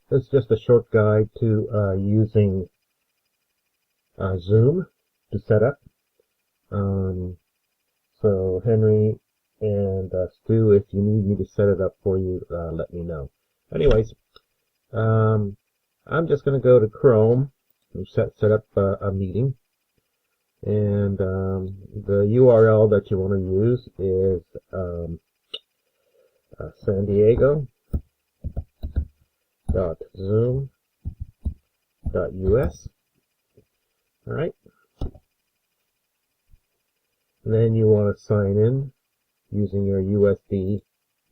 This is just a short guide to using Zoom to set up. So Henry and Stu, if you need me to set it up for you, let me know. Anyways, I'm just going to go to Chrome and set up a meeting. And the URL that you want to use is San Diego.zoom.us. All right. And then you want to sign in using your USB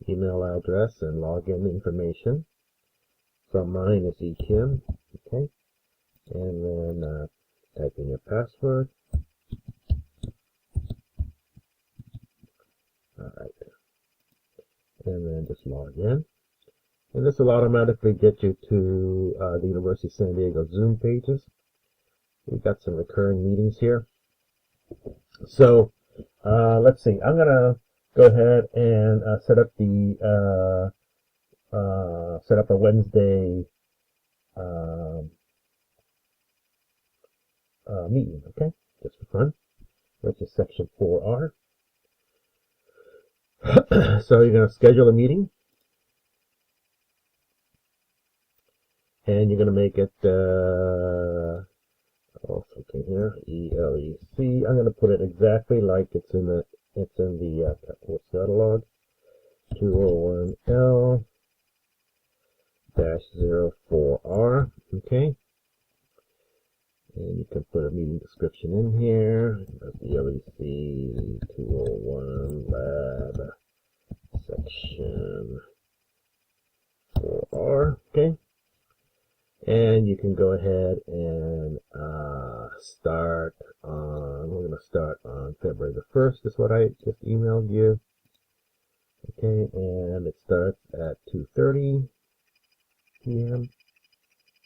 email address and login information. So mine is eKim. Okay. And then type in your password. All right. And then just log in. And this will automatically get you to the University of San Diego Zoom pages. We've got some recurring meetings here. So let's see. I'm going to go ahead and set up a Wednesday meeting, okay? Just for fun, which is section 4R. So you're going to schedule a meeting, and you're going to make it, okay here, ELEC. I'm going to put it exactly like it's in the course catalog, 201L-04R, okay? And you can put a meeting description in here. ELEC 201 Lab Section 4R, okay? And you can go ahead and start on, we're going to start on February the 1st, is what I just emailed you. Okay, and it starts at 2:30 p.m.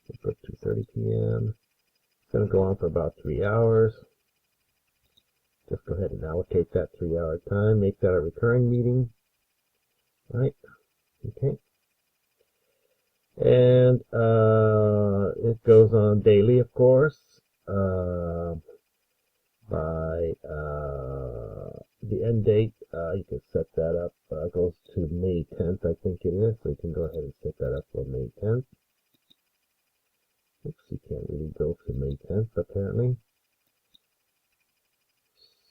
We'll put 2:30 p.m. It's going to go on for about 3 hours. Just go ahead and allocate that 3-hour time. Make that a recurring meeting. Right? Okay. And it goes on daily, of course. By the end date, you can set that up. Goes to May 10th, I think it is. So you can go ahead and set that up for May 10th. Oops, you can't really go to May 10th, apparently.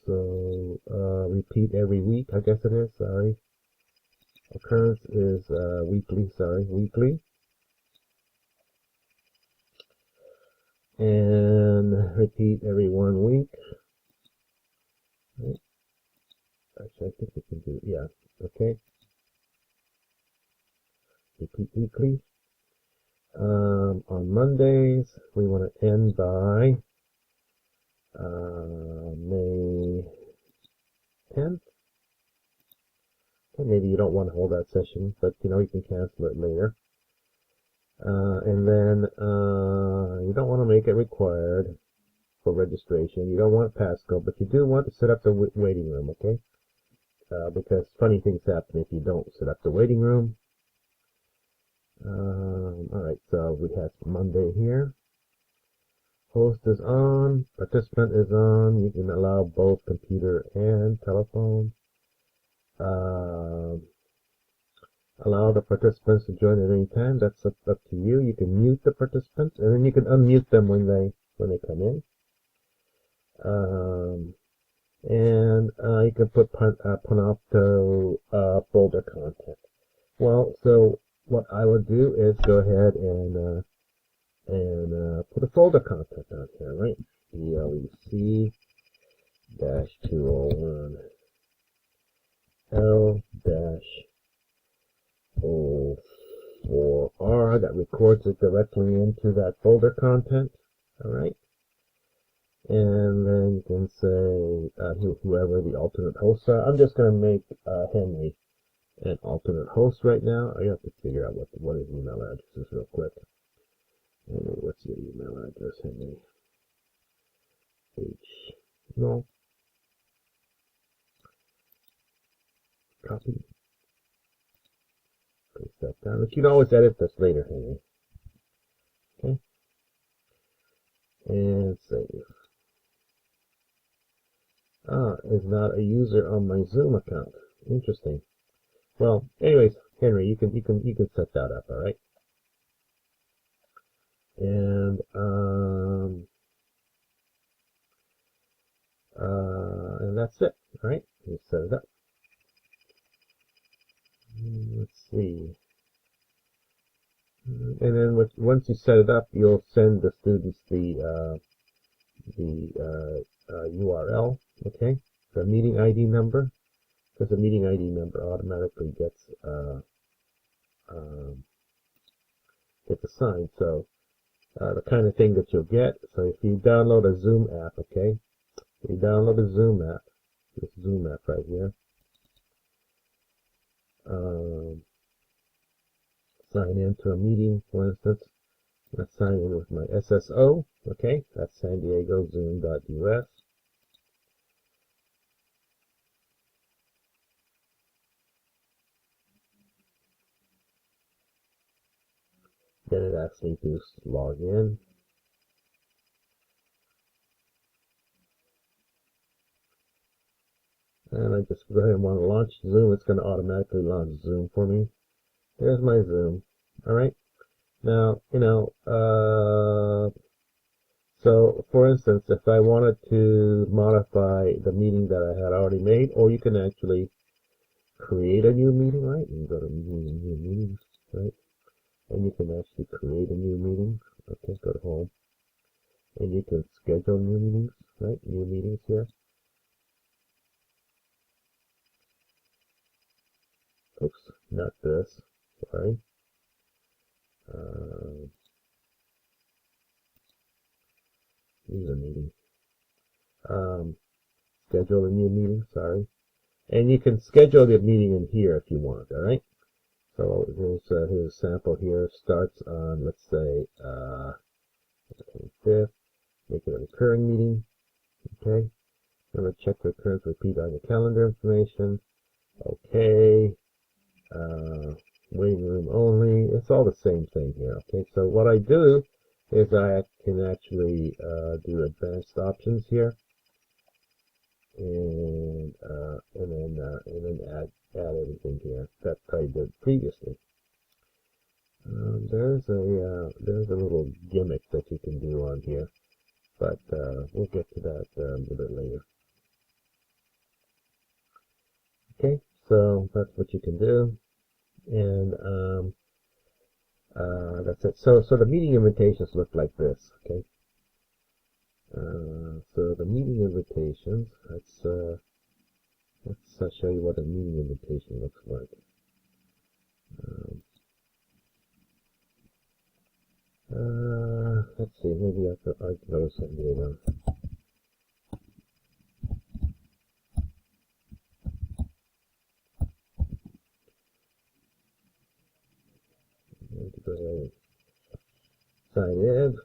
So, repeat every week, I guess it is, sorry. Occurrence is weekly. And repeat every 1 week. Right. Actually, I think we can do, yeah, okay. Repeat weekly. On Mondays, we want to end by May 10th. Okay, maybe you don't want to hold that session, but you can cancel it later. And then you don't want to make it required for registration. You don't want a passcode, but you do want to set up the waiting room, okay? Because funny things happen if you don't set up the waiting room. Alright, so we have Monday here. Host is on, participant is on. You can allow both computer and telephone. Allow the participants to join at any time. That's up to you. You can mute the participants, and then you can unmute them when they come in. And you can put Panopto folder content. Well, so what I would do is go ahead and put a folder content on here, right? ELEC-201 L-04R. That records it directly into that folder content. All right. And then you can say whoever the alternate hosts are. I'm just going to make Henry an alternate host right now. I have to figure out what his email address is real quick. Henry, what's your email address, Henry? No. Copy. Paste that down. But you can always edit this later, Henry. and save. Is not a user on my Zoom account. Interesting. Well, anyways, Henry, you can set that up, all right? And that's it, all right? You set it up. Let's see. And then once you set it up, you'll send the students the URL, okay? The meeting ID number, because the meeting ID number automatically gets assigned. So the kind of thing that you'll get. So if you download a Zoom app, okay? You download a Zoom app, this Zoom app right here. Sign in to a meeting, for instance. Let's sign in with my SSO, okay? That's San Diego Zoom.us. Then it asks me to log in. And I just go ahead and want to launch Zoom. It's going to automatically launch Zoom for me. There's my Zoom. All right. Now, so for instance, if I wanted to modify the meeting that I had already made, or you can actually create a new meeting, right? You can go to new meetings, right? And you can actually create a new meeting. Okay, go to home. And you can schedule new meetings, right? New meetings here. Oops, not this. Sorry. Use a meeting. Schedule a new meeting, sorry. And you can schedule the meeting in here if you want, all right? So here's a sample here. Starts on, let's say, 25th. Make it a recurring meeting, okay? I'm going to check the recurrence, repeat on your calendar information. Okay. Waiting room only. It's all the same thing here, okay? So what I do is I can actually do advanced options here. And then add everything here that I did previously. There's a little gimmick that you can do on here, but we'll get to that a little bit later. Okay, so that's what you can do, and that's it. So the meeting invitations look like this. Okay. So the meeting invitations. Let's show you what a meeting invitation looks like. Let's see, maybe I can go to San Diego. Go ahead and sign in.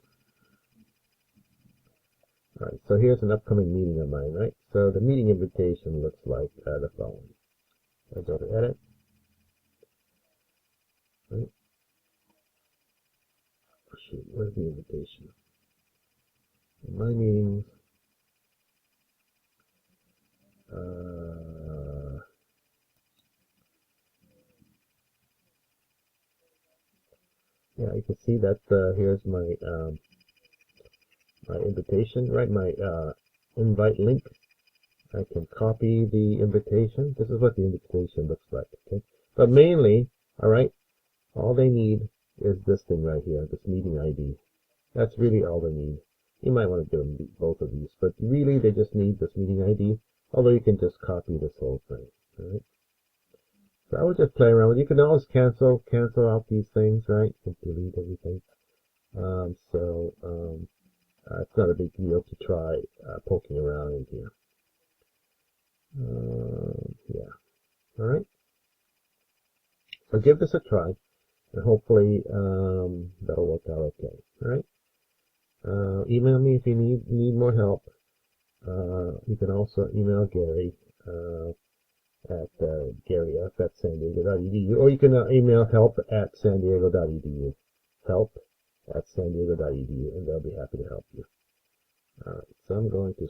Alright, so here's an upcoming meeting of mine, right? So the meeting invitation looks like the following. I go to edit. Right? Oh, shoot, where's the invitation? In my meetings. Yeah, you can see that here's my my invitation, right? My invite link. I can copy the invitation. This is what the invitation looks like, okay? But mainly, all right, all they need is this thing right here, this meeting ID. That's really all they need. You might want to give them both of these, but really they just need this meeting ID, although you can just copy this whole thing, all right? So I would just play around with it. You can always cancel out these things, right? You can delete everything. It's not a big deal to try poking around in here. Yeah. All right. So give this a try, and hopefully that'll work out okay. All right. Email me if you need more help. You can also email Gary at garyf@sandiego.edu, or you can email help@sandiego.edu. Help@sandiego.edu, and they'll be happy to help you. Alright, so I'm going to